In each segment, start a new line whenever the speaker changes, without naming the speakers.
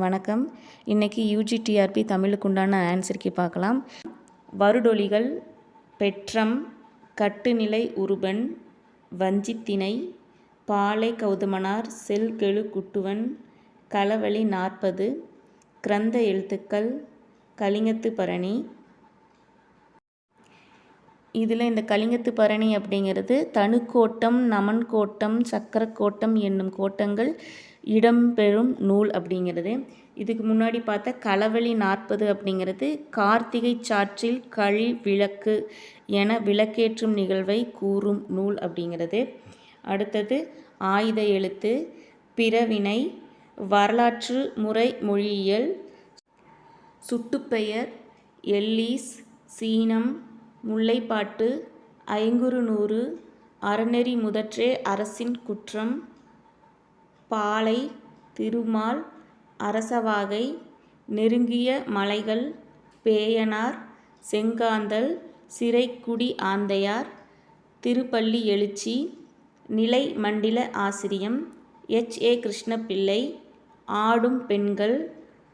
வணக்கம். இன்றைக்கி யூஜிடிஆர்பி தமிழுக்கு உண்டான ஆன்சருக்கு பார்க்கலாம். வருடொலிகள் பெற்றம் கட்டுநிலை உருபன் வஞ்சித்திணை பாலை கௌதமனார் செல்கெழு குட்டுவன் களவழி 40 கிரந்த எழுத்துக்கள் கலிங்கத்து பரணி. இதில் இந்த கலிங்கத்து பரணி அப்படிங்கிறது தனுக்கோட்டம், நமன் கோட்டம், சக்கரக்கோட்டம் என்னும் கோட்டங்கள் இடம்பெறும் நூல் அப்படிங்கிறது. இதுக்கு முன்னாடி பார்த்த களவழி 40 அப்படிங்கிறது கார்த்திகை சாற்றில் கழி விளக்கு என விளக்கேற்றும் நிகழ்வை கூறும் நூல் அப்படிங்கிறது. அடுத்தது ஆயுத எழுத்து, பிறவினை, வரலாற்று முறை மொழியியல், சுட்டுப்பெயர், எல்லீஸ், சீனம், முல்லைப்பாட்டு, ஐங்குறுநூறு, அறநெறி முதற்றே அரசின் குற்றம், பாலை, திருமால், அரசவாகை, நெருங்கிய மலைகள், பேயனார், செங்காந்தல், சிறைக்குடி ஆந்தையார், திருப்பள்ளி எழுச்சி, நிலை மண்டில ஆசிரியம், H.A. கிருஷ்ணப்பிள்ளை, ஆடும் பெண்கள்,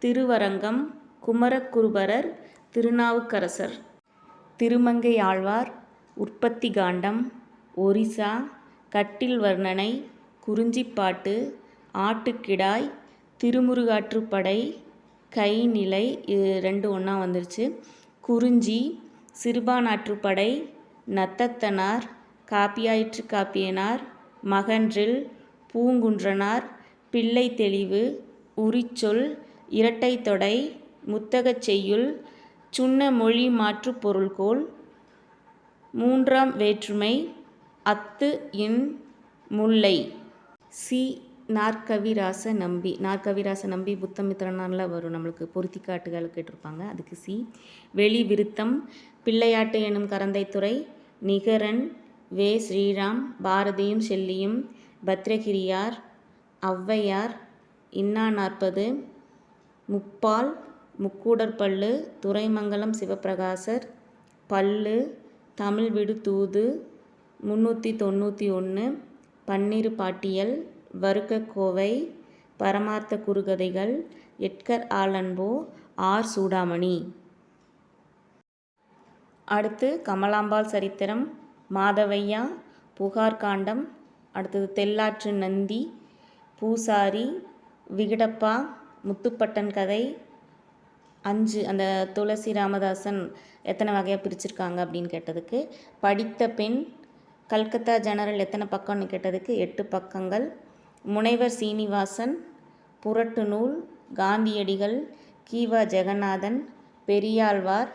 திருவரங்கம், குமரகுருபரர், திருநாவுக்கரசர், திருமங்கை ஆழ்வார், உற்பத்தி காண்டம், ஒரிசா, கட்டில் வர்ணனை, குறிஞ்சிப்பாட்டு, ஆட்டுக்கிடாய், திருமுருகாற்றுப்படை, கைநிலை, இது 2 ஒன்றா வந்துருச்சு, குறிஞ்சி, சிறுபானாற்றுப்படை, நத்தத்தனார், காப்பியாயிற்று காப்பியனார், மகன்றில், பூங்குன்றனார், பிள்ளை தெளிவு, உரிச்சொல், இரட்டைத்தொடை, முத்தகச் செய்யுள், சுண்ண மொழி மாற்று பொருள்கோள், 3ஆம் வேற்றுமை, அத்து இன் முல்லை. சி. நாற்கவிராச நம்பி. நாற்கவிராச நம்பி புத்தமித்திரனால வரும், நம்மளுக்கு பொருத்தி காட்டுகள் கேட்டிருப்பாங்க, அதுக்கு சி. வெளி விருத்தம், பிள்ளையாட்டு எனும் கரந்தைத்துறை, நிகரன், வே. ஸ்ரீராம், பாரதியும் ஷெல்லியும், பத்ரகிரியார், ஔவையார், இன்னா 40, முப்பால், முக்கூடற்பள்ளு, துரைமங்கலம் சிவப்பிரகாசர், பள்ளு, தமிழ் விடு தூது, 391, பன்னிரு பாட்டியல், வருக்கக்கோவை, பரமார்த்த குறுகதைகள், எட்கர் ஆலன் போ, ஆர். சூடாமணி. அடுத்து கமலாம்பாள் சரித்திரம், மாதவையா, புகார் காண்டம், அடுத்தது தெல்லாற்று நந்தி, பூசாரி, விகடப்பா, முத்துப்பட்டன் கதை, 5 அந்த துளசி ராமதாசன் எத்தனை வகையாக பிரிச்சிருக்காங்க அப்படின்னு கேட்டதுக்கு, படித்த பெண், கல்கத்தா ஜெனரல் எத்தனை பக்கம்னு கேட்டதுக்கு 8 பக்கங்கள், முனைவர் சீனிவாசன், புரட்டு நூல், காந்தியடிகள், கீவா ஜெகநாதன், பெரியாழ்வார்,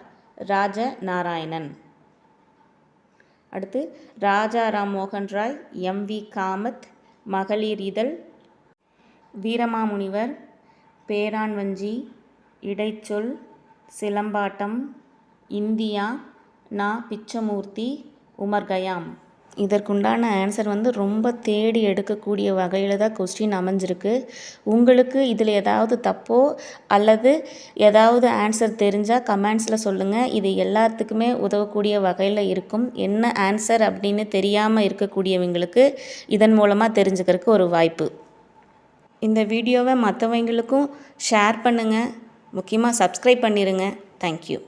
ராஜ நாராயணன். அடுத்து ராஜாராம் மோகன் ராய், M.V. காமத், மகளிர் இதழ், வீரமாமுனிவர், பேராண்வஞ்சி, இடைச்சொல், சிலம்பாட்டம், இந்தியா, நா. Pichamurthy, Omar Khayyam. இதற்குண்டான ஆன்சர் ரொம்ப தேடி எடுக்கக்கூடிய வகையில் தான் கொஸ்டின் அமைஞ்சிருக்கு. உங்களுக்கு இதில் ஏதாவது தப்போ அல்லது ஏதாவது ஆன்சர் தெரிஞ்சால் கமெண்ட்ஸில் சொல்லுங்கள். இது எல்லாத்துக்குமே உதவக்கூடிய வகையில் இருக்கும். என்ன ஆன்சர் அப்படின்னு தெரியாமல் இருக்கக்கூடியவங்களுக்கு இதன் மூலமாக தெரிஞ்சுக்கிறதுக்கு ஒரு வாய்ப்பு. இந்த வீடியோவை மற்றவங்களுக்கும் ஷேர் பண்ணுங்கள். முக்கியமாக சப்ஸ்கிரைப் பண்ணிடுங்க. தேங்க்யூ.